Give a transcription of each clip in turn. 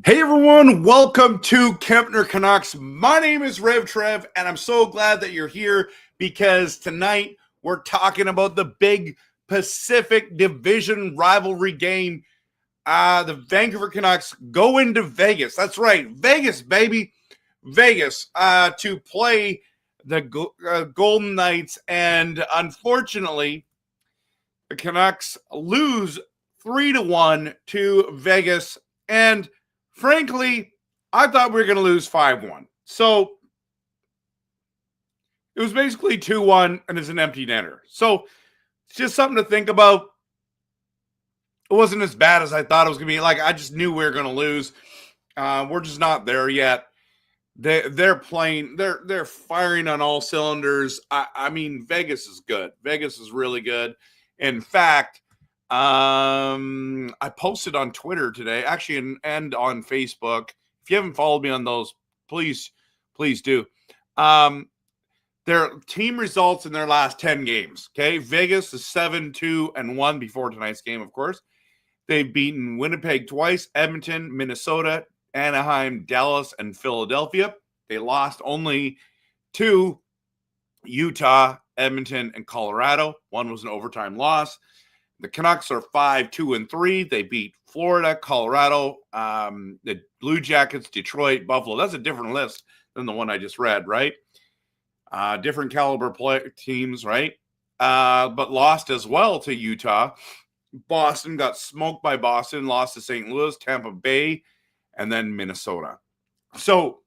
Hey everyone, welcome to Kempner Canucks. My name is RevTrev, and I'm so glad that you're here because tonight we're talking about the big Pacific Division rivalry game. The Vancouver Canucks go into Vegas. That's right, Vegas, baby. Vegas to play the Golden Knights, and unfortunately, the Canucks lose 3-1 to Vegas, and frankly, I thought we were going to lose 5-1. So it was basically 2-1 and it's an empty netter. So it's just something to think about. It wasn't as bad as I thought it was going to be. Like, I just knew we were going to lose. We're just not there yet. They're playing. They're firing on all cylinders. I mean, Vegas is good. Vegas is really good. In fact, I posted on Twitter today, actually, and on Facebook. If you haven't followed me on those, please do. Their team results in their last 10 games. Okay, Vegas is 7-2-1 before tonight's game. Of course, they've beaten Winnipeg twice, Edmonton, Minnesota, Anaheim, Dallas, and Philadelphia. They lost only to Utah, Edmonton, and Colorado. One was an overtime loss. The Canucks are 5-2-3. They beat Florida, Colorado, the Blue Jackets, Detroit, Buffalo. That's a different list than the one I just read, right? Different caliber teams, right? But lost as well to Utah. Boston got smoked by Boston, lost to St. Louis, Tampa Bay, and then Minnesota. So,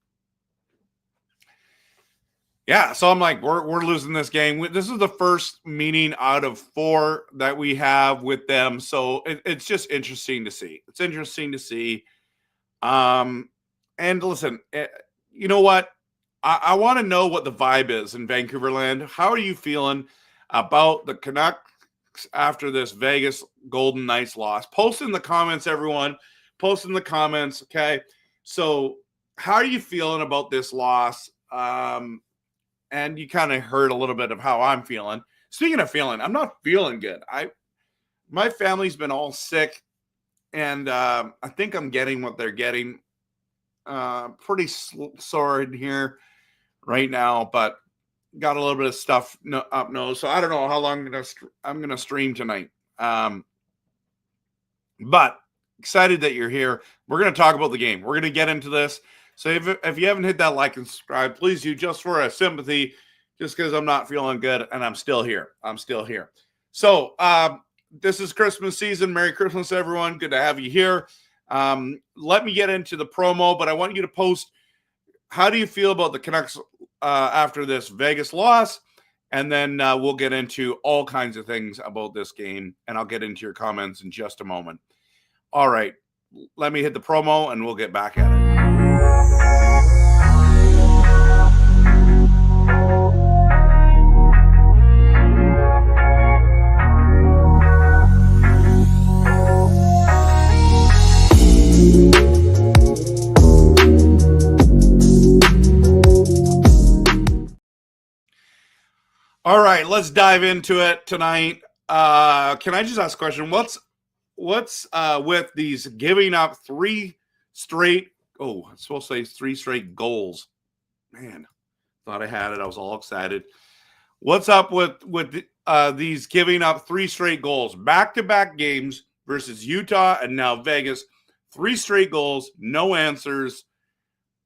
yeah, so I'm like, we're losing this game. This is the first meeting out of 4 that we have with them, so it's just interesting to see. It's interesting to see. And listen, you know what? I want to know what the vibe is in Vancouverland. How are you feeling about the Canucks after this Vegas Golden Knights loss? Post in the comments, everyone. Post in the comments, okay? So how are you feeling about this loss? And you kind of heard a little bit of how I'm feeling. Speaking of feeling, I'm not feeling good. My family's been all sick, and I think I'm getting what they're getting. Pretty sore in here right now, but got a little bit of stuff up nose. So I don't know how long I'm gonna stream tonight. But excited that you're here. We're gonna talk about the game. We're gonna get into this. So if you haven't hit that like and subscribe, please do, just for a sympathy, just because I'm not feeling good and I'm still here. So this is Christmas season. Merry Christmas, everyone. Good to have you here. Let me get into the promo, but I want you to post, how do you feel about the Canucks after this Vegas loss? And then we'll get into all kinds of things about this game, and I'll get into your comments in just a moment. All right, let me hit the promo, and we'll get back at it. All right, let's dive into it tonight. Can I just ask a question? What's with these giving up 3 straight? Oh, I'm supposed to say 3 straight goals. Man, thought I had it. I was all excited. What's up with these giving up 3 straight goals? Back-to-back games versus Utah and now Vegas. 3 straight goals, no answers.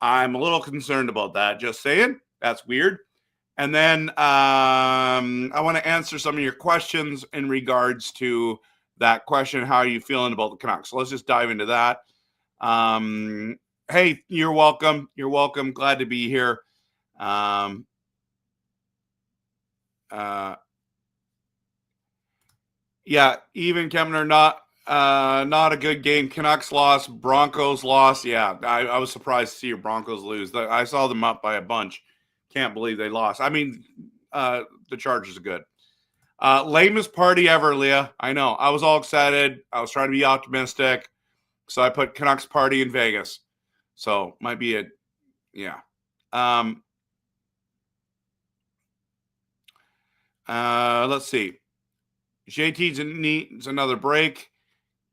I'm a little concerned about that. Just saying. That's weird. And then I want to answer some of your questions in regards to that question. How are you feeling about the Canucks? So let's just dive into that. Hey, you're welcome. You're welcome. Glad to be here. Yeah, even Kemner, not a good game. Canucks lost. Broncos lost. Yeah, I was surprised to see your Broncos lose. I saw them up by a bunch. Can't believe they lost. I mean, the Chargers are good. Lamest party ever, Leah. I know. I was all excited. I was trying to be optimistic. So I put Canucks party in Vegas. So might be it. Yeah. Let's see. JT needs another break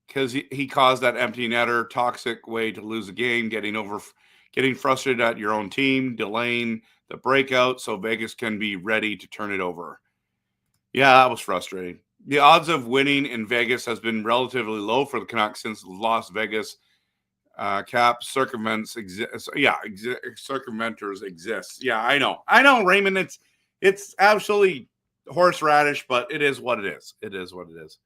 because he caused that empty netter, toxic way to lose a game, getting frustrated at your own team, delaying the breakout so Vegas can be ready to turn it over. Yeah, that was frustrating. The odds of winning in Vegas has been relatively low for the Canucks since Las Vegas cap circumventors exist. Yeah, I know, Raymond. It's absolutely horseradish, but it is what it is. It is what it is.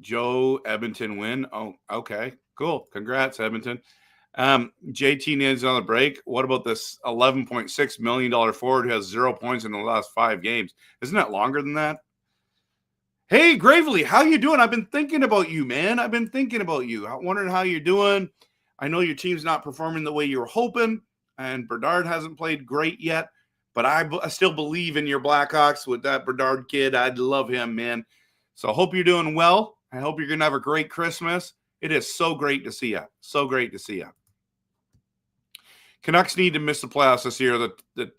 Joe Edmonton win. Oh, okay, cool. Congrats, Edmonton. JT needs on the break. What about this $11.6 million forward who has 0 points in the last 5 games? Isn't that longer than that? Hey, Gravely, how you doing? I've been thinking about you, man. I've been thinking about you. I'm wondering how you're doing. I know your team's not performing the way you were hoping, and Bedard hasn't played great yet, but I still believe in your Blackhawks with that Bedard kid. I'd love him, man. So I hope you're doing well. I hope you're going to have a great Christmas. It is so great to see you. So great to see you. Canucks need to miss the playoffs this year. The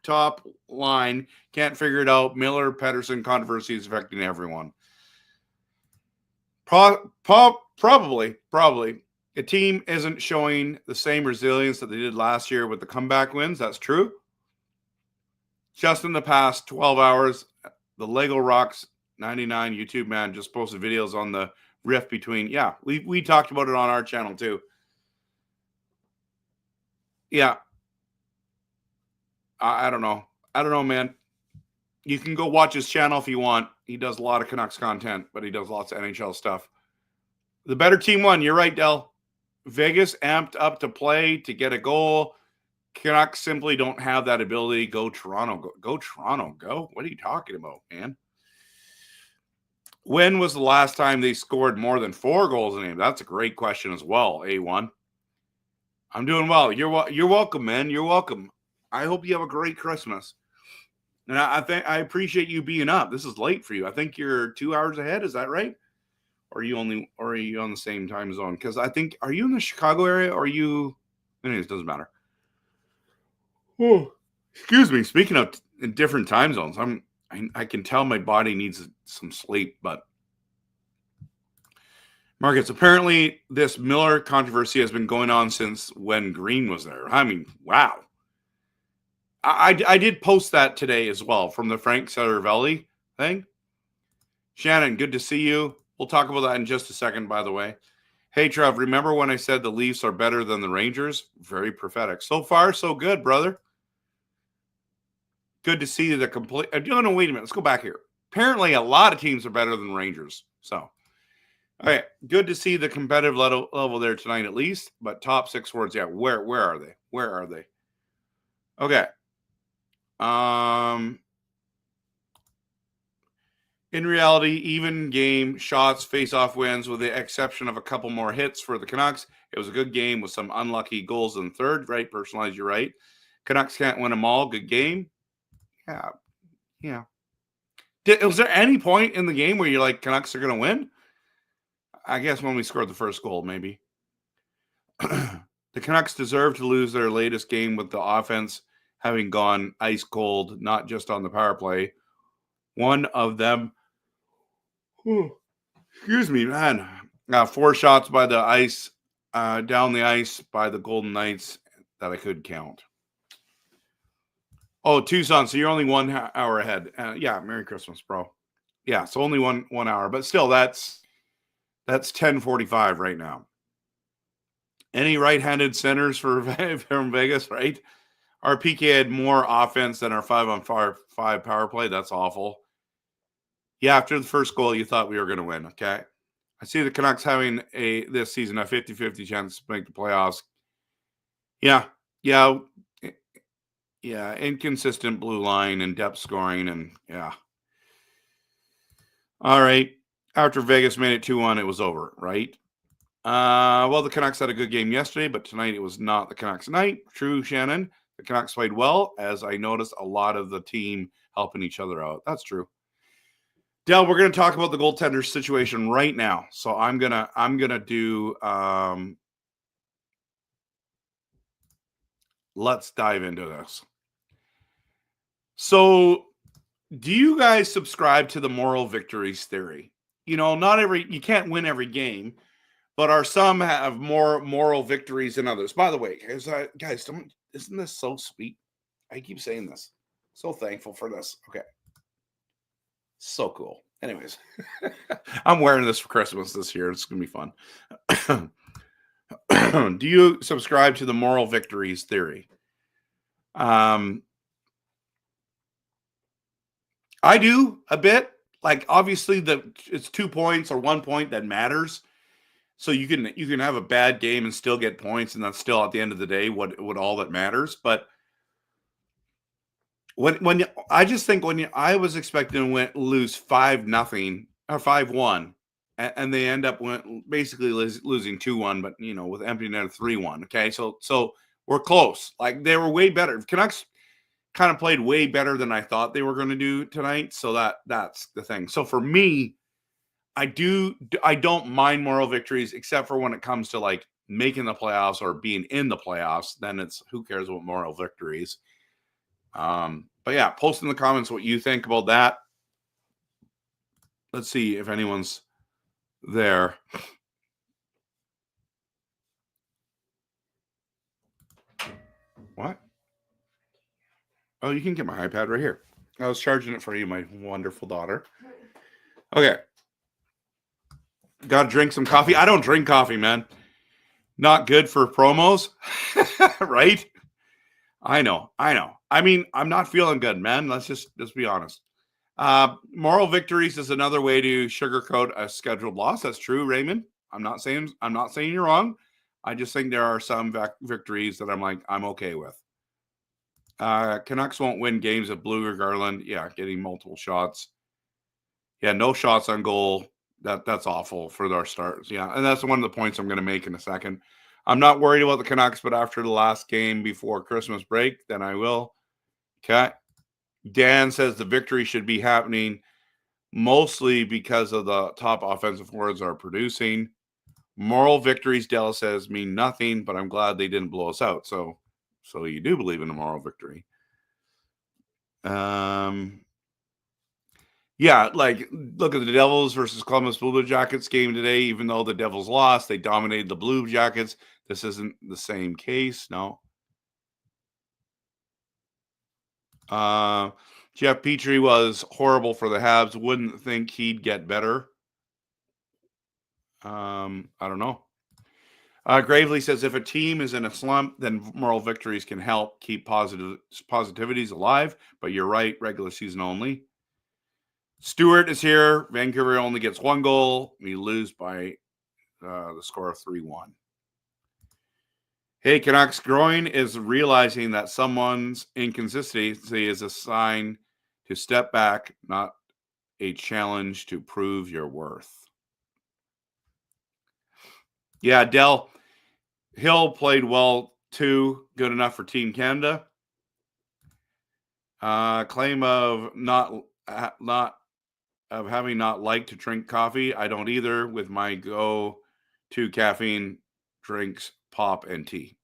top line can't figure it out. Miller Pettersson controversy is affecting everyone. Probably. The team isn't showing the same resilience that they did last year with the comeback wins. That's true. Just in the past 12 hours, the Lego Rocks 99 YouTube man just posted videos on the rift between. Yeah, we talked about it on our channel too. Yeah. I don't know. Man. You can go watch his channel if you want. He does a lot of Canucks content, but he does lots of NHL stuff. The better team won. You're right, Del. Vegas amped up to play to get a goal. Canucks simply don't have that ability. Go Toronto. Go Toronto. Go. What are you talking about, man? When was the last time they scored more than 4 goals in a game? That's a great question as well, A1. I'm doing well. You're welcome, man. You're welcome. I hope you have a great Christmas. And I appreciate you being up. This is late for you. I think you're 2 hours ahead. Is that right? Or are you on the same time zone? Because I think, are you in the Chicago area or are you? Anyways, doesn't matter. Oh, excuse me. Speaking of in different time zones, I can tell my body needs some sleep, but Marcus, apparently this Miller controversy has been going on since when Green was there. I mean, wow. I did post that today as well from the Frank Saravelli thing. Shannon, good to see you. We'll talk about that in just a second, by the way. Hey, Trev, remember when I said the Leafs are better than the Rangers? Very prophetic. So far, so good, brother. Good to see the complete. No, wait a minute. Let's go back here. Apparently, a lot of teams are better than Rangers. So, okay, good to see the competitive level there tonight at least. But top 6 words, yeah. Where are they? Where are they? Okay. In reality, even game shots, face-off wins, with the exception of a couple more hits for the Canucks. It was a good game with some unlucky goals in third, right? Personalized, you're right. Canucks can't win them all. Good game. Yeah. Was there any point in the game where you're like, Canucks are going to win? I guess when we scored the first goal, maybe. The Canucks deserve to lose their latest game with the offense having gone ice cold, not just on the power play. One of them, excuse me, man, 4 shots by the ice, down the ice by the Golden Knights that I could count. Oh, Tucson, so you're only 1 hour ahead. Yeah, Merry Christmas, bro. Yeah, so only one hour, but still, that's That's 10:45 right now. Any right-handed centers from Vegas, right? Our PK had more offense than our 5-on-5 power play. That's awful. Yeah, after the first goal, you thought we were going to win, okay? I see the Canucks having this season a 50-50 chance to make the playoffs. Yeah. Inconsistent blue line and depth scoring, and yeah. All right. After Vegas made it 2-1, it was over, right? Well, the Canucks had a good game yesterday, but tonight it was not the Canucks night. True, Shannon. The Canucks played well, as I noticed a lot of the team helping each other out. That's true. Del, we're going to talk about the goaltender situation right now. So I'm gonna do. Let's dive into this. So, do you guys subscribe to the moral victories theory? You can't win every game, but some have more moral victories than others. By the way, guys, isn't this so sweet? I keep saying this. So thankful for this. Okay. So cool. Anyways, I'm wearing this for Christmas this year. It's going to be fun. Do you subscribe to the moral victories theory? I do a bit. Like, obviously, it's 2 points or 1 point that matters. So you can have a bad game and still get points, and that's still at the end of the day what all that matters. But I was expecting to lose 5-0 or 5-1, and they end up basically losing 2-1, but with empty net of 3-1. Okay, so we're close. Like, they were way better. Canucks kind of played way better than I thought they were going to do tonight. So that's the thing. So for me, I don't mind moral victories, except for when it comes to like making the playoffs or being in the playoffs. Then it's who cares about moral victories. But yeah, post in the comments what you think about that. Let's see if anyone's there. What? Oh, you can get my iPad right here. I was charging it for you, my wonderful daughter. Okay. Got to drink some coffee. I don't drink coffee, man. Not good for promos, right? I know. I mean, I'm not feeling good, man. Let's just be honest. Moral victories is another way to sugarcoat a scheduled loss. That's true, Raymond. I'm not saying you're wrong. I just think there are some victories that I'm okay with. Canucks won't win games at Blue or Garland. Yeah, getting multiple shots. Yeah, no shots on goal. That's awful for our starts. Yeah, and that's one of the points I'm going to make in a second. I'm not worried about the Canucks, but after the last game before Christmas break, then I will. Okay. Dan says the victory should be happening mostly because of the top offensive forwards are producing. Moral victories, Dell says, mean nothing, but I'm glad they didn't blow us out. So you do believe in a moral victory. Yeah, like, look at the Devils versus Columbus Blue Jackets game today. Even though the Devils lost, they dominated the Blue Jackets. This isn't the same case, no. Jeff Petrie was horrible for the Habs. Wouldn't think he'd get better. I don't know. Gravely says, if a team is in a slump, then moral victories can help keep positivities alive. But you're right, regular season only. Stewart is here. Vancouver only gets 1 goal. We lose by the score of 3-1. Hey, Canucks, growing is realizing that someone's inconsistency is a sign to step back, not a challenge to prove your worth. Yeah, Dell Hill played well too. Good enough for Team Canada. Claim of having not liked to drink coffee. I don't either. With my go-to caffeine drinks, pop and tea.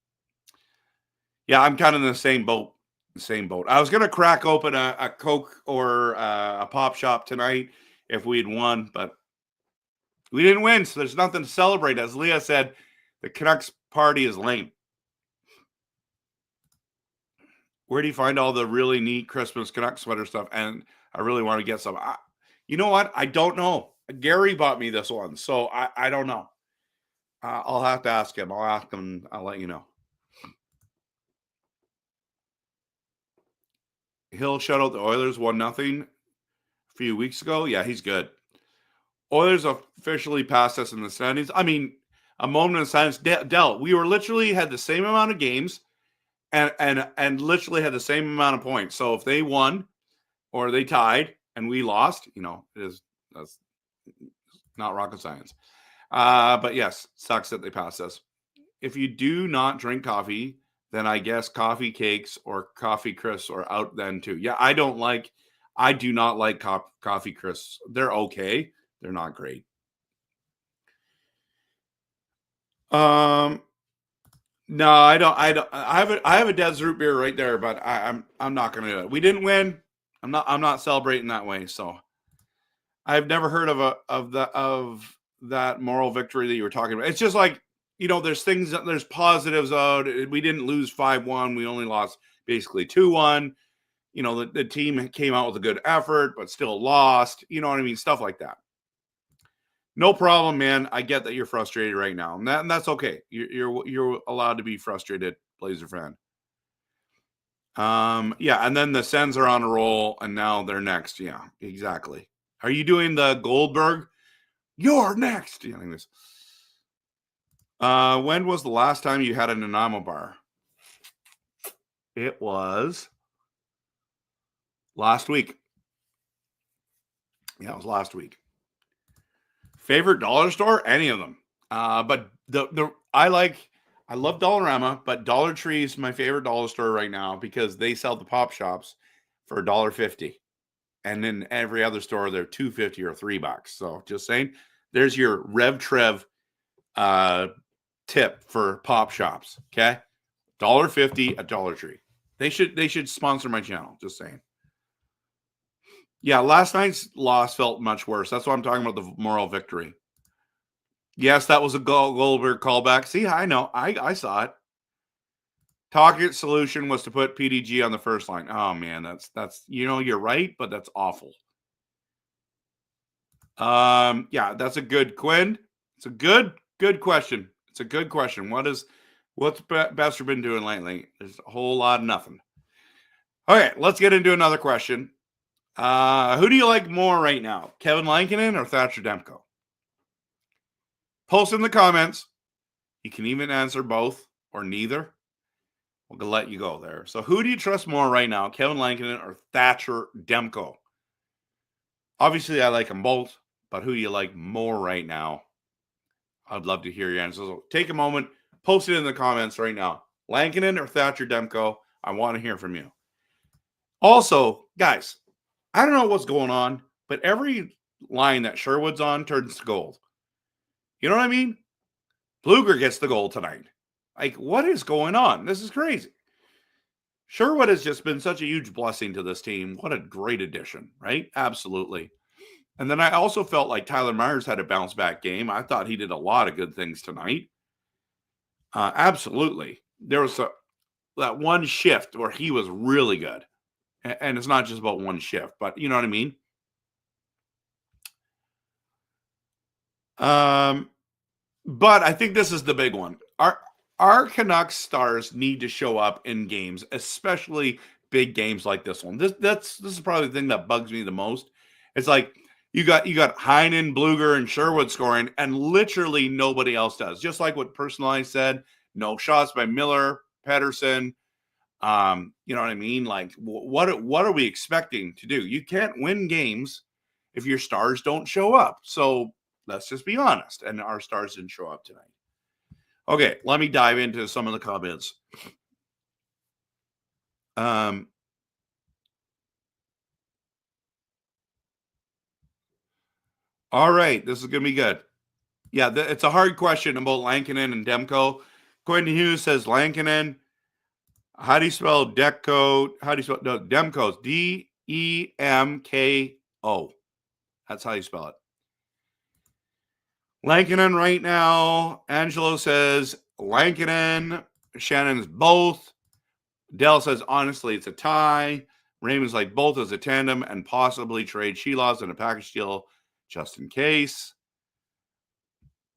Yeah, I'm kind of in the same boat. I was gonna crack open a Coke or a pop shop tonight if we had won, but we didn't win, so there's nothing to celebrate. As Leah said, the Canucks party is lame. Where do you find all the really neat Christmas Canucks sweater stuff? And I really want to get some. You know what? I don't know. Gary bought me this one, so I don't know. I'll have to ask him. I'll ask him. I'll let you know. He'll shut out the Oilers 1-0 a few weeks ago. Yeah, he's good. Oilers officially passed us in the standings. I mean, a moment of silence. Del, we were literally had the same amount of games and literally had the same amount of points. So if they won or they tied and we lost, that's not rocket science. But yes, sucks that they passed us. If you do not drink coffee, then I guess coffee cakes or coffee crisps are out then too. Yeah, I do not like coffee crisps. They're okay. They're not great. No, I don't. I have a Dad's root beer right there, but I'm not going to do it. We didn't win. I'm not celebrating that way. So I've never heard of that moral victory that you were talking about. It's just like, there's positives out. We didn't lose 5-1. We only lost basically 2-1. The team came out with a good effort, but still lost. You know what I mean? Stuff like that. No problem, man. I get that you're frustrated right now, and that's okay. You're allowed to be frustrated, Blazer fan. Yeah, and then the Sens are on a roll, and now they're next. Yeah, exactly. Are you doing the Goldberg? You're next. Yeah, anyways. When was the last time you had an Nanaimo bar? It was last week. Yeah, it was last week. Favorite dollar store? Any of them. But I love Dollarama, but Dollar Tree is my favorite dollar store right now because they sell the pop shops for $1.50. And then every other store they're $2.50 or $3. So just saying, there's your RevTrev tip for pop shops. Okay. $1.50 at Dollar Tree. They should sponsor my channel. Just saying. Yeah, last night's loss felt much worse. That's why I'm talking about the moral victory. Yes, that was a Goldberg callback. See, I know. I saw it. Target solution was to put PDG on the first line. Oh, man, that's you're right, but that's awful. Yeah, that's a good Quinn. It's a good question. It's a good question. What's Bester been doing lately? There's a whole lot of nothing. Okay, let's get into another question. Who do you like more right now? Kevin Lankinen or Thatcher Demko? Post in the comments. You can even answer both or neither. We're going to let you go there. So who do you trust more right now? Kevin Lankinen or Thatcher Demko? Obviously, I like them both, but who do you like more right now? I'd love to hear your answers. So take a moment, post it in the comments right now. Lankinen or Thatcher Demko? I want to hear from you. Also, guys, I don't know what's going on, but every line that Sherwood's on turns to gold. You know what I mean? Bluger gets the goal tonight. Like, what is going on? This is crazy. Sherwood has just been such a huge blessing to this team. What a great addition, right? Absolutely. And then I also felt like Tyler Myers had a bounce back game. I thought he did a lot of good things tonight. Absolutely. There was that one shift where he was really good. And it's not just about one shift, but you know what I mean? But I think this is the big one. Our Canucks stars need to show up in games, especially big games like this one. This is probably the thing that bugs me the most. It's like you got Heinen, Bluger, and Sherwood scoring, and literally nobody else does. Just like what Personalized said, no shots by Miller, Pettersson. You know what I mean? Like, what are we expecting to do? You can't win games if your stars don't show up. So let's just be honest. And our stars didn't show up tonight. Okay, let me dive into some of the comments. All right, this is going to be good. Yeah, it's a hard question about Lankinen and Demko. Quentin Hughes says Lankinen. How do you spell Demko? How do you spell Demko? Demko. That's how you spell it. Lankinen right now. Angelo says Lankinen. Shannon's both. Dell says, honestly, it's a tie. Raymond's like both as a tandem and possibly trade Sheelovs in a package deal just in case.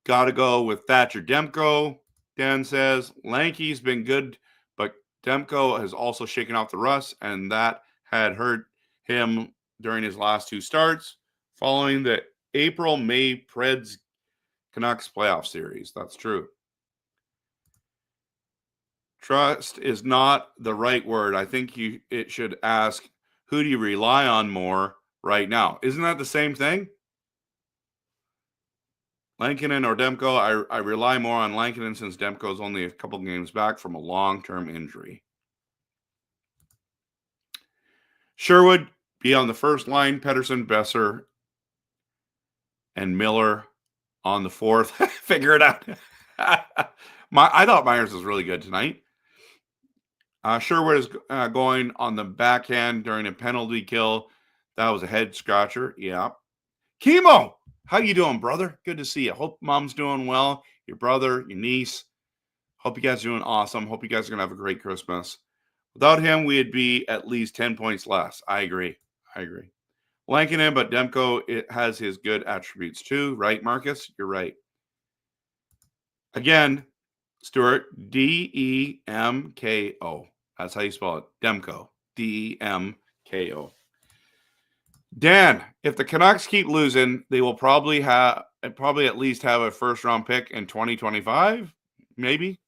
Got to go with Thatcher Demko. Dan says, Lanky's been good, but Demko has also shaken off the rust, and that had hurt him during his last 2 starts following the April-May Preds Canucks playoff series. That's true. Trust is not the right word. I think it should ask, who do you rely on more right now? Isn't that the same thing? Lankinen or Demko? I rely more on Lankinen since Demko is only a couple games back from a long-term injury. Sherwood be on the first line. Pettersson, Besser, and Miller on the fourth. Figure it out. I thought Myers was really good tonight. Sherwood is going on the backhand during a penalty kill. That was a head scratcher. Yeah. Chemo, how you doing, brother? Good to see you. Hope mom's doing well. Your brother, your niece. Hope you guys are doing awesome. Hope you guys are going to have a great Christmas. Without him, we'd be at least 10 points less. I agree. Lankinen, but Demko, it has his good attributes too. Right, Marcus? You're right. Again, Stuart, Demko. That's how you spell it. Demko. Demko. Dan, if the Canucks keep losing, they will probably at least have a first-round pick in 2025. Maybe.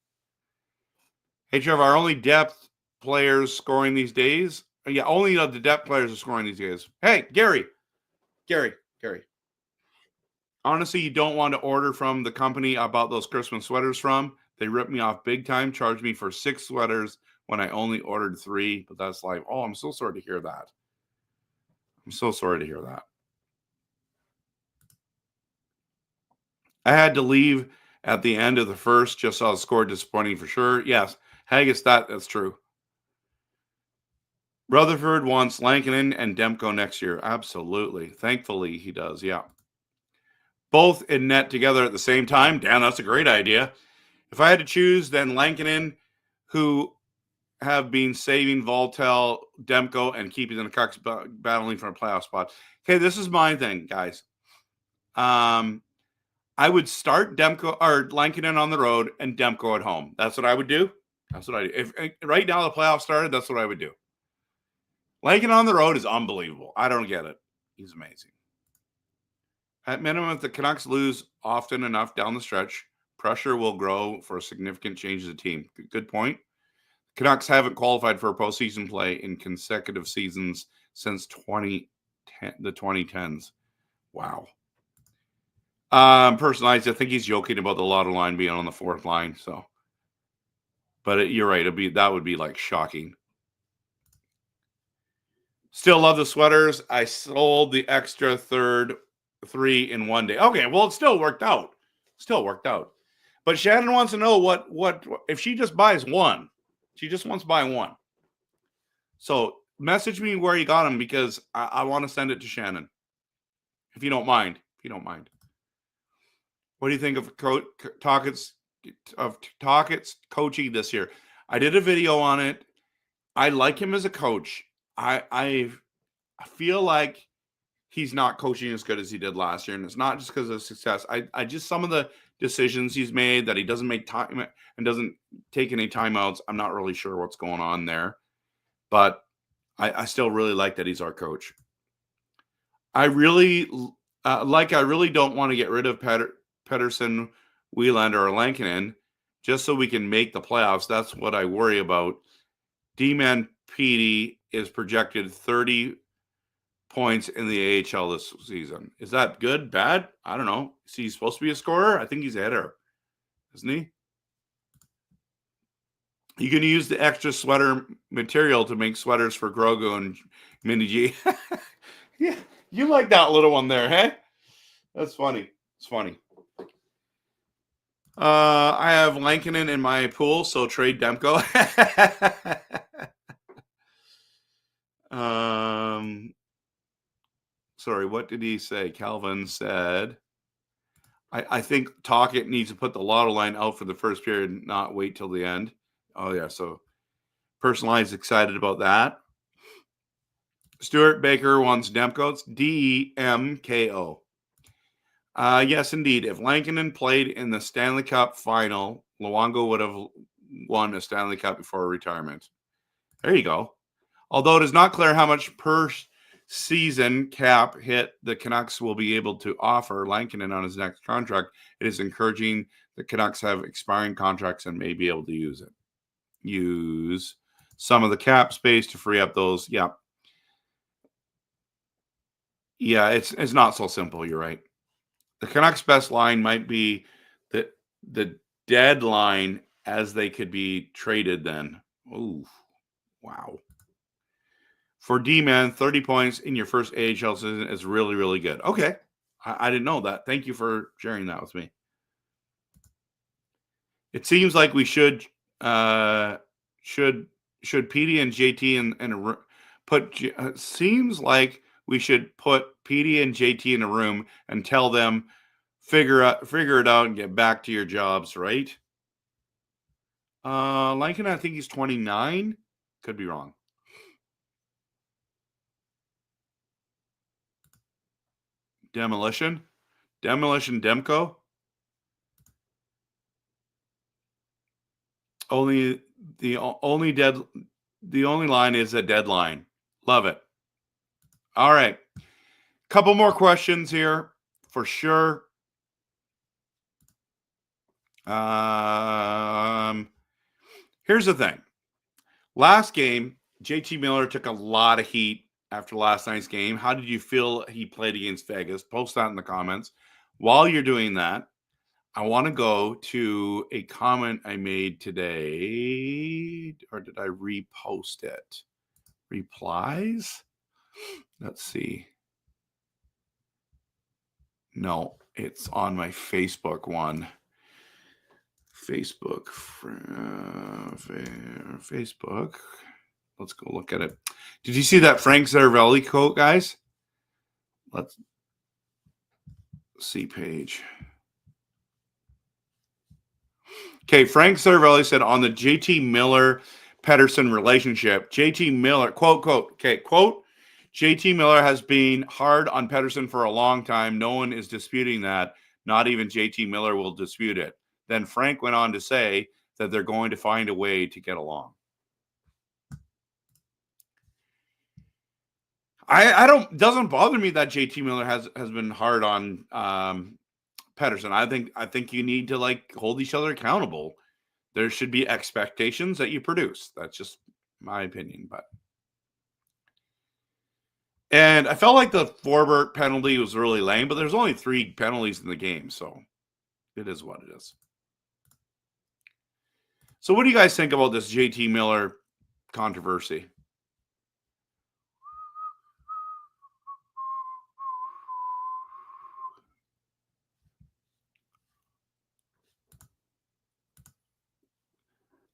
Hey, Trevor, our only depth players scoring these days. Yeah, only the depth players are scoring these days. Hey, Gary. Honestly, you don't want to order from the company I bought those Christmas sweaters from. They ripped me off big time, charged me for 6 sweaters when I only ordered 3. But that's life. Oh, I'm so sorry to hear that. I had to leave at the end of the first, just saw the score disappointing for sure. Yes, Haggis, that's true. Rutherford wants Lankinen and Demko next year. Absolutely. Thankfully, he does. Yeah. Both in net together at the same time. Damn, that's a great idea. If I had to choose, then Lankinen, who have been saving Voltel, Demko, and keeping the Canucks battling for a playoff spot. Okay, this is my thing, guys. I would start Demko or Lankinen on the road and Demko at home. That's what I would do. If right now the playoffs started, that's what I would do. Lankinen on the road is unbelievable. I don't get it. He's amazing. At minimum, if the Canucks lose often enough down the stretch, pressure will grow for a significant change as a team. Good point. Canucks haven't qualified for postseason play in consecutive seasons since the 2010s. Wow. Personally, I think he's joking about the Lotto line being on the 4th line. So, but you're right. That would be like shocking. Still love the sweaters. I sold the extra 3 in one day. Okay, well, it still worked out. But Shannon wants to know what if she just buys one. She just wants to buy one. So message me where you got them because I want to send it to Shannon. If you don't mind. What do you think of Tockett's coaching this year? I did a video on it. I like him as a coach. I feel like he's not coaching as good as he did last year, and it's not just because of success. I just some of the decisions he's made that he doesn't make time and doesn't take any timeouts. I'm not really sure what's going on there, but I still really like that he's our coach. I really don't want to get rid of Pettersson, Wieland, or Lankinen just so we can make the playoffs. That's what I worry about. D-Man Petey is projected 30 points in the AHL this season. Is that good, bad? I don't know. Is he supposed to be a scorer? I think he's a hitter, isn't he? You can use the extra sweater material to make sweaters for Grogu and Mini G. Yeah, you like that little one there, hey? That's funny. It's funny. I have Lankinen in my pool, so trade Demko. Sorry, what did he say? Calvin said, I think Tocchet needs to put the Lotto line out for the first period, not wait till the end. Oh, yeah, so Personalized excited about that. Stuart Baker wants Demko. It's DMKO. Yes, indeed. If Lankinen played in the Stanley Cup final, Luongo would have won a Stanley Cup before retirement. There you go. Although it is not clear how much per season cap hit the Canucks will be able to offer Lankinen on his next contract, it is encouraging the Canucks have expiring contracts and may be able to use some of the cap space to free up those. Yeah. Yeah, it's not so simple. You're right. The Canucks' best line might be the deadline as they could be traded then. Ooh, wow. For D-man, 30 points in your first AHL season is really, really good. Okay. I didn't know that. Thank you for sharing that with me. It seems like we should Petey and JT in a put. Seems like we should put Petey and JT in a room and tell them figure it out and get back to your jobs, right? Lincoln, I think he's 29. Could be wrong. Demolition Demko. The only line is a deadline. Love it. All right. Couple more questions here for sure. Here's the thing. Last game, JT Miller took a lot of heat after last night's game. How did you feel he played against Vegas? Post that in the comments. While you're doing that, I want to go to a comment I made today, or did I repost it? Replies? Let's see. No, it's on my Facebook one. Facebook. Let's go look at it. Did you see that Frank Zaravelli quote, guys? Let's see page. Okay, Frank Zaravelli said on the JT Miller-Pettersson relationship, JT Miller, quote, JT Miller has been hard on Pettersson for a long time. No one is disputing that. Not even JT Miller will dispute it. Then Frank went on to say that they're going to find a way to get along. Doesn't bother me that JT Miller has been hard on Pettersson. I think you need to hold each other accountable. There should be expectations that you produce. That's just my opinion, and I felt like the Forbert penalty was really lame, but there's only 3 penalties in the game, so it is what it is. So what do you guys think about this JT Miller controversy?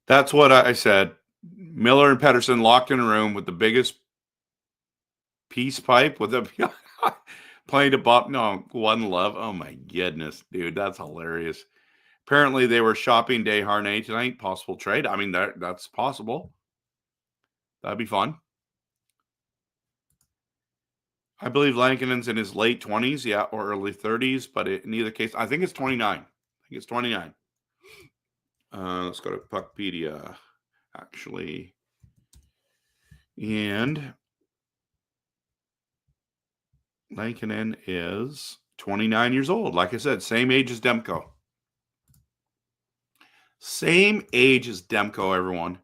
That's what I said. Miller and Pettersson locked in a room with the biggest peace pipe with a playing to Bob. No, One Love. Oh my goodness, dude, that's hilarious. Apparently, they were shopping Desharnais tonight. Possible trade. I mean, that's possible. That'd be fun. I believe Lankinen's in his late 20s, yeah, or early 30s, but in either case, I think it's 29. Let's go to Puckpedia, actually. And Lankinen is 29 years old. Like I said, same age as Demko. Same age as Demko, everyone.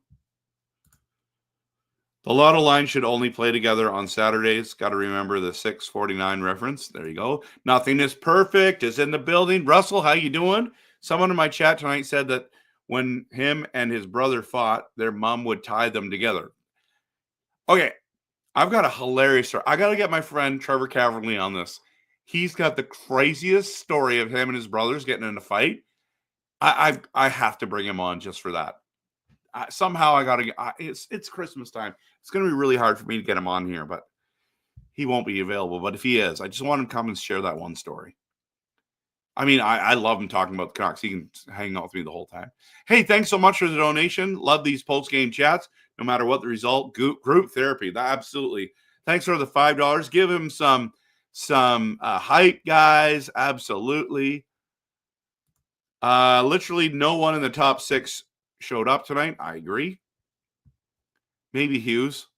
The Lotto line should only play together on Saturdays. Got to remember the 649 reference. There you go. Nothing is perfect is in the building. Russell, how you doing? Someone in my chat tonight said that when him and his brother fought, their mom would tie them together. Okay, I've got a hilarious story. I got to get my friend Trevor Caverly on this. He's got the craziest story of him and his brothers getting in a fight. I have to bring him on just for that. Somehow I got to. It's Christmas time. It's going to be really hard for me to get him on here, but he won't be available. But if he is, I just want him to come and share that one story. I mean, I love him talking about the Canucks. He can hang out with me the whole time. Hey, thanks so much for the donation. Love these post-game chats, no matter what the result. Group therapy, absolutely. Thanks for the $5. Give him some some hype guys. Absolutely. Literally no one in the top 6 showed up tonight. I agree. Maybe Hughes.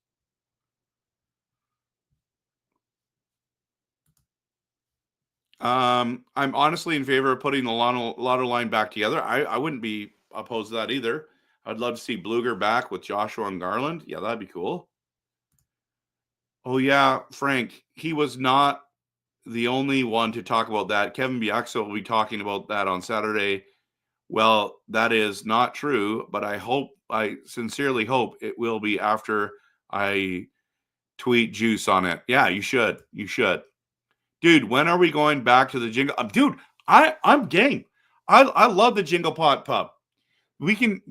I'm honestly in favor of putting the lotto line back together. I wouldn't be opposed to that either. I'd love to see Bluger back with Joshua and Garland. Yeah, that'd be cool. Oh, yeah, Frank. He was not the only one to talk about that. Kevin Bieksa will be talking about that on Saturday. Well, that is not true, but I sincerely hope it will be after I tweet juice on it. Yeah, you should. You should. Dude, when are we going back to the jingle? Dude, I'm game. I love the Jingle Pot Pub. We can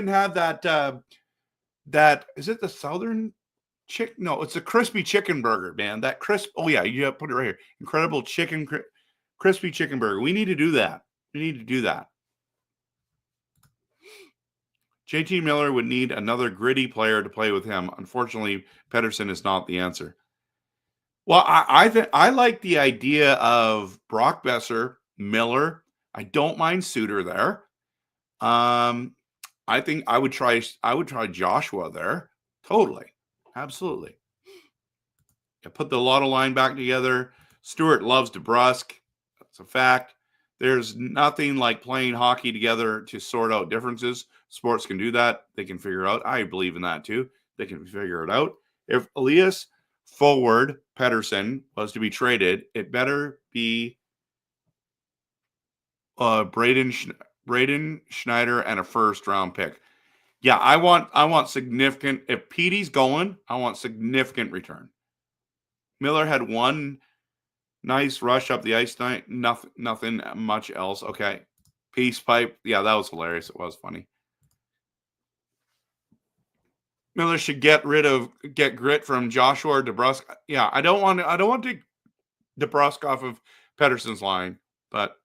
have that is it the Southern chick? No, it's a crispy chicken burger, man. That crisp. Oh yeah, you put it right here. Incredible crispy chicken burger. We need to do that. We need to do that. JT Miller would need another gritty player to play with him. Unfortunately, Pettersson is not the answer. Well, I like the idea of Brock Besser, Miller. I don't mind Suter there. I think I would try Joshua there. Totally. Absolutely. Yeah, put the lotto line back together. Stewart loves DeBrusk. That's a fact. There's nothing like playing hockey together to sort out differences. Sports can do that. They can figure out. I believe in that too. They can figure it out. If Elias forward Pettersson was to be traded, it better be Braden Schneider and a first round pick. Yeah, I want significant. If Petey's going, I want significant return. Miller had one nice rush up the ice night. Nothing much else. Okay. Peace pipe. Yeah, that was hilarious. It was funny. Miller should get grit from Joshua or DeBrusk. Yeah, I don't want to take DeBrusk off of Pettersson's line, but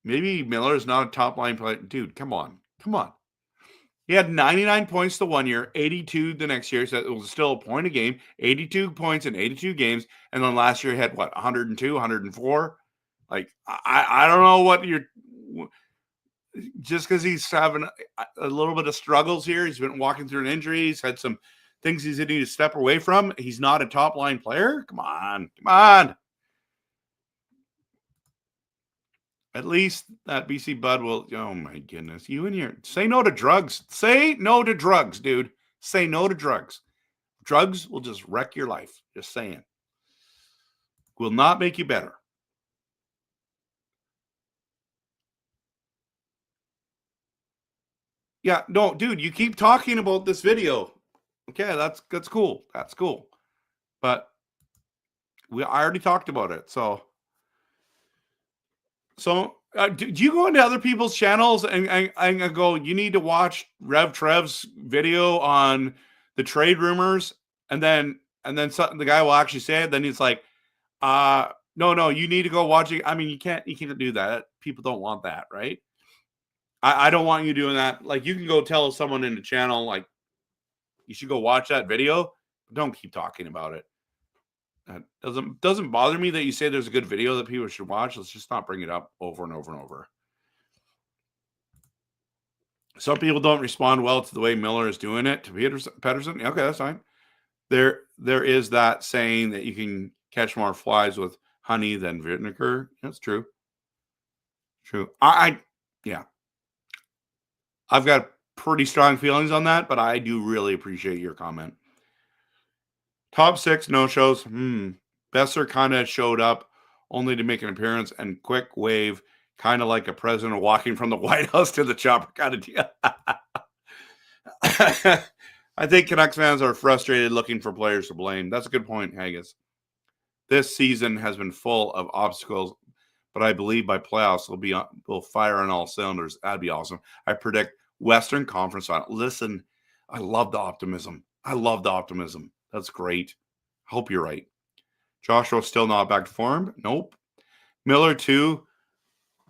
maybe Miller's not a top line player. Dude, come on. He had 99 points the 1 year, 82 the next year. So it was still a point a game, 82 points in 82 games. And then last year he had what, 102, 104? Like, I don't know what you're just because he's having a little bit of struggles here. He's been walking through an injury. He's had some things he's needing to step away from. He's not a top line player. Come on. At least that BC Bud will. Oh my goodness. You and your say no to drugs. Say no to drugs, dude. Say no to drugs. Drugs will just wreck your life. Just saying. Will not make you better. Yeah, no, dude, you keep talking about this video. Okay, that's cool. That's cool. But I already talked about it. So do you go into other people's channels and go, you need to watch RevTrev's video on the trade rumors, and then the guy will actually say it. Then he's like, no, you need to go watch it. I mean, you can't do that. People don't want that, right? I don't want you doing that. Like, you can go tell someone in the channel, like, you should go watch that video, but don't keep talking about it. It doesn't bother me that you say there's a good video that people should watch. Let's just not bring it up over and over and over. Some people don't respond well to the way Miller is doing it to Pettersson. Okay, that's fine. There is that saying that you can catch more flies with honey than vinegar. That's true. True. Yeah. I've got pretty strong feelings on that, but I do really appreciate your comment. Top 6 no-shows. Besser kind of showed up only to make an appearance and quick wave, kind of like a president walking from the White House to the chopper kind of deal. I think Canucks fans are frustrated looking for players to blame. That's a good point, Haggis. This season has been full of obstacles, but I believe by playoffs we'll fire on all cylinders. That'd be awesome. I predict Western Conference final. Listen, I love the optimism. That's great. Hope you're right. Joshua's still not back to form. Nope. Miller too.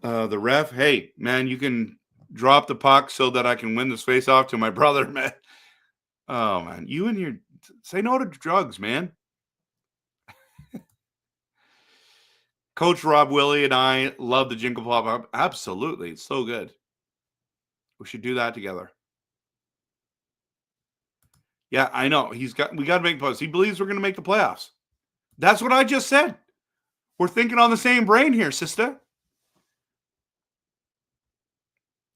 The ref. Hey, man, you can drop the puck so that I can win this face-off to my brother, man. Oh, man. You and your Say no to drugs, man. Coach Rob Willie and I love the Jingle Pop. Absolutely. It's so good. We should do that together. Yeah, I know. We got to make the playoffs. He believes we're going to make the playoffs. That's what I just said. We're thinking on the same brain here, sister.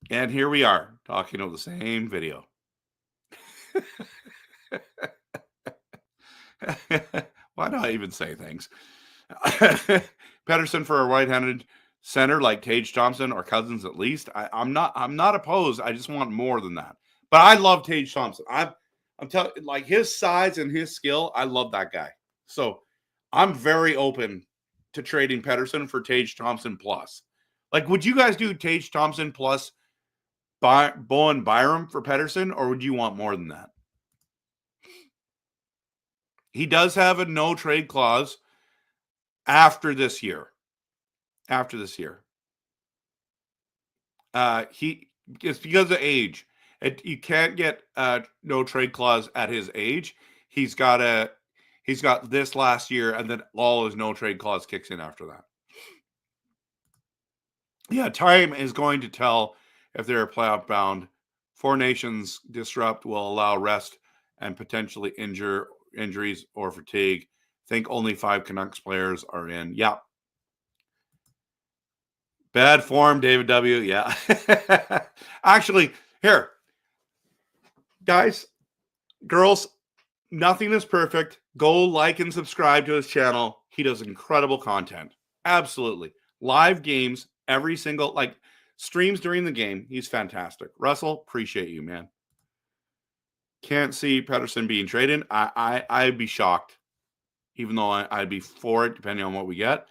And here we are talking over the same video. Why do I even say things? Pettersson for a right-handed center like Tage Thompson or Cousins at least. I'm not opposed. I just want more than that. But I love Tage Thompson. I'm telling, like, his size and his skill. I love that guy. So I'm very open to trading Pettersson for Tage Thompson plus. Like, would you guys do Tage Thompson plus Bowen Byram for Pettersson, or would you want more than that? He does have a no trade clause after this year. It's because of age. You can't get no trade clause at his age. He's got this last year, and then all his no trade clause kicks in after that. Yeah, time is going to tell if they're playoff bound. Four Nations disrupt will allow rest and potentially injuries or fatigue. Think only 5 Canucks players are in. Yeah. Bad form, David W. Yeah. Actually, here. Guys, girls, nothing is perfect. Go like and subscribe to his channel. He does incredible content. Absolutely. Live games, every single, like, streams during the game. He's fantastic. Russell, appreciate you, man. Can't see Pettersson being traded. I'd be shocked, even though I'd be for it, depending on what we get.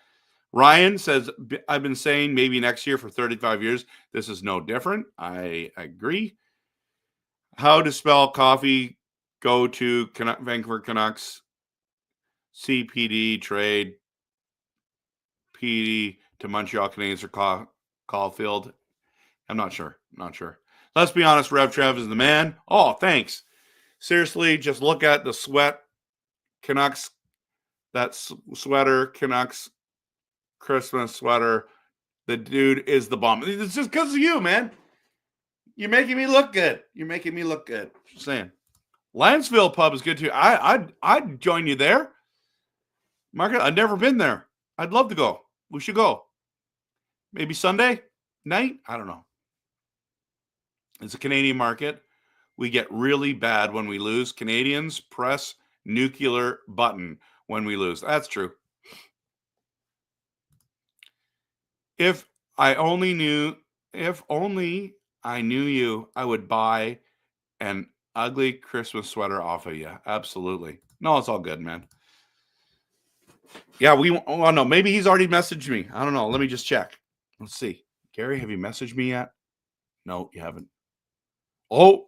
Ryan says, I've been saying maybe next year for 35 years. This is no different. I agree. How to spell coffee? Go to Vancouver Canucks. CPD trade. PD to Montreal Canadiens or Caulfield. I'm not sure. Let's be honest. RevTrev is the man. Oh, thanks. Seriously, just look at the sweat. Canucks. That sweater. Canucks Christmas sweater. The dude is the bomb. It's just because of you, man. You're making me look good. Just saying. Lansville pub is good too. I'd join you there. Market, I've never been there. I'd love to go. We should go. Maybe Sunday night? I don't know. It's a Canadian market. We get really bad when we lose. Canadians press nuclear button when we lose. That's true. If only I knew you, I would buy an ugly Christmas sweater off of you. Absolutely. No, it's all good, man. Yeah, no, maybe he's already messaged me. I don't know. Let me just check. Let's see. Gary, have you messaged me yet? No, you haven't. Oh,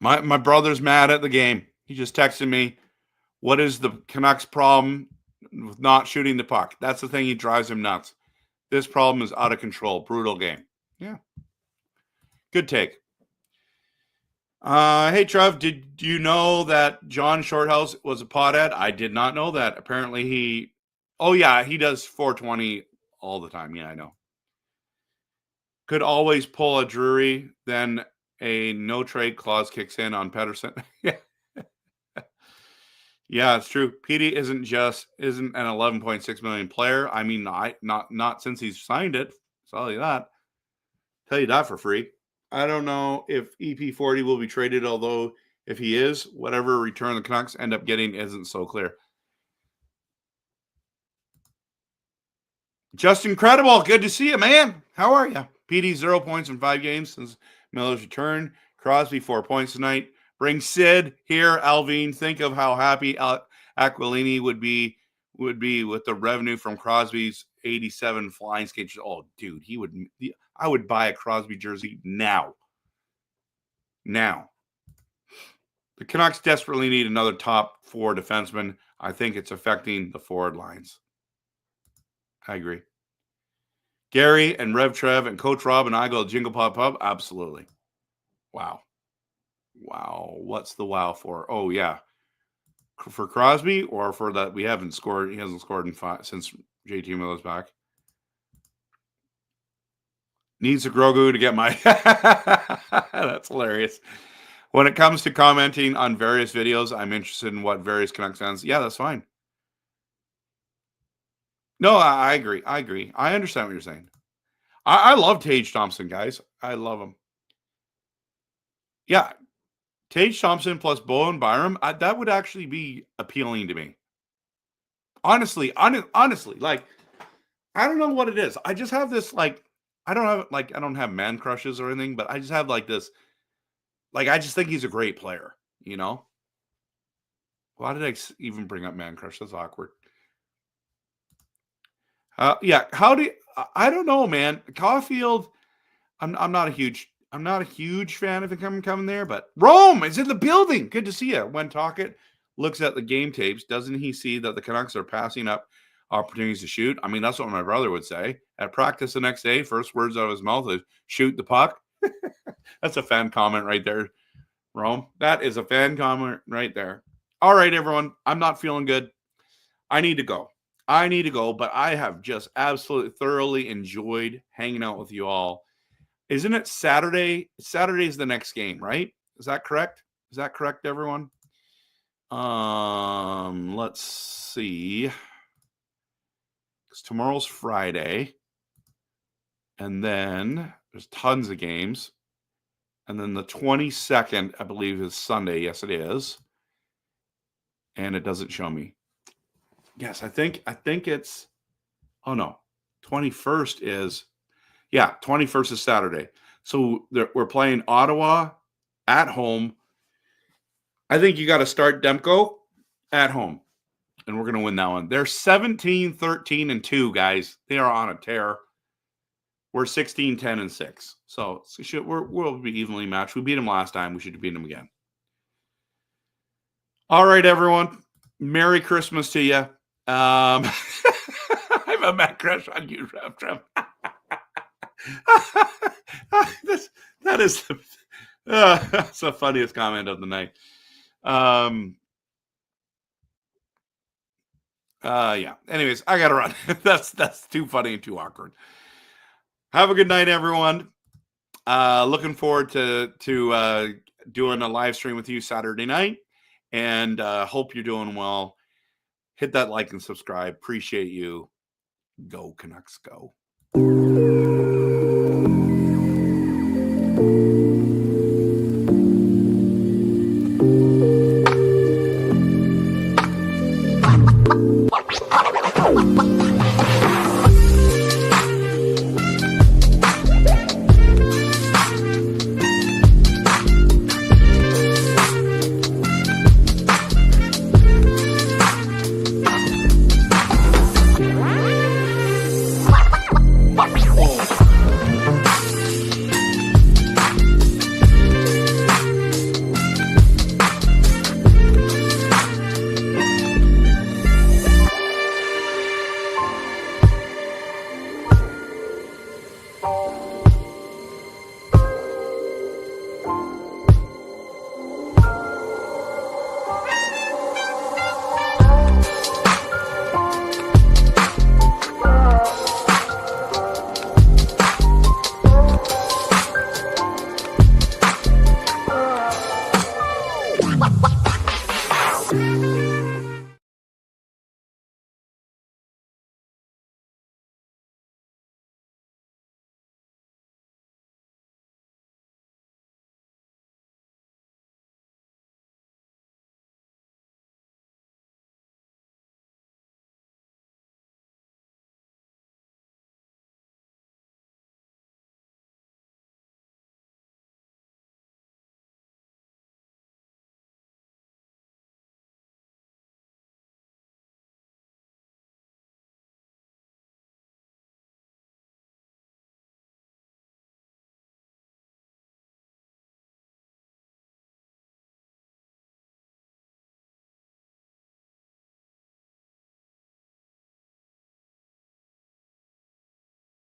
my brother's mad at the game. He just texted me. What is the Canucks' problem with not shooting the puck? That's the thing. He drives him nuts. This problem is out of control. Brutal game. Yeah. Good take. Hey, Trev, did you know that John Shorthouse was a pothead? I did not know that. Apparently he does 420 all the time. Yeah, I know. Could always pull a Drury, then a no trade clause kicks in on Pettersson. Yeah. Yeah, it's true. PD isn't an 11.6 million player. I mean, not since he's signed it. I'll tell you that for free. I don't know if EP40 will be traded, although if he is, whatever return the Canucks end up getting isn't so clear. Just incredible. Good to see you, man. How are you? PD 0 points in 5 games since Miller's return. Crosby 4 points tonight. Bring Sid here, Alvin. Think of how happy Aquilini would be with the revenue from Crosby's 87 flying skates. Oh, dude, I would buy a Crosby jersey now. The Canucks desperately need another top 4 defenseman. I think it's affecting the forward lines. I agree. Gary and RevTrev and Coach Rob and I go to Jingle Pop Pub. Absolutely. Wow. Wow. What's the wow for? Oh, yeah. For Crosby or for that we haven't scored. He hasn't scored in since JT Miller's back. Needs a Grogu to get my... That's hilarious. When it comes to commenting on various videos, I'm interested in what various Canucks fans... Yeah, that's fine. No, I agree. I agree. I understand what you're saying. I love Tage Thompson, guys. I love him. Yeah. Tage Thompson plus Bowen Byram, that would actually be appealing to me. Honestly, like, I don't know what it is. I just have this, like, I don't have man crushes or anything, but I just have like this, like, I just think he's a great player, you know? Why did I even bring up man crush? That's awkward. Yeah. I don't know, man. Caulfield, I'm not a huge fan of him coming there, but Rome is in the building. Good to see you. When Talkett looks at the game tapes, doesn't he see that the Canucks are passing up opportunities to shoot? I mean, that's what my brother would say. At practice the next day, first words out of his mouth is shoot the puck. That's a fan comment right there, Rome. That is a fan comment right there. All right, everyone. I'm not feeling good. I need to go, but I have just absolutely thoroughly enjoyed hanging out with you all. Isn't it Saturday? Saturday is the next game, right? Is that correct? Is that correct, everyone? Let's see. Because tomorrow's Friday. And then there's tons of games. And then the 22nd, I believe, is Sunday. Yes, it is. And it doesn't show me. Yes, I think it's, oh no, 21st is, yeah, 21st is Saturday. So we're playing Ottawa at home. I think you got to start Demko at home, and we're going to win that one. They're 17, 13, and 2, guys. They are on a tear. We're 16, 10, and 6. So we'll be evenly matched. We beat them last time. We should beat them again. All right, everyone. Merry Christmas to you. I have a mad crush on you, RevTrev. That's the funniest comment of the night. Yeah. Anyways, I gotta run. That's too funny and too awkward. Have a good night, everyone. Looking forward to doing a live stream with you Saturday night, and hope you're doing well. Hit that like and subscribe. Appreciate you. Go Canucks, go.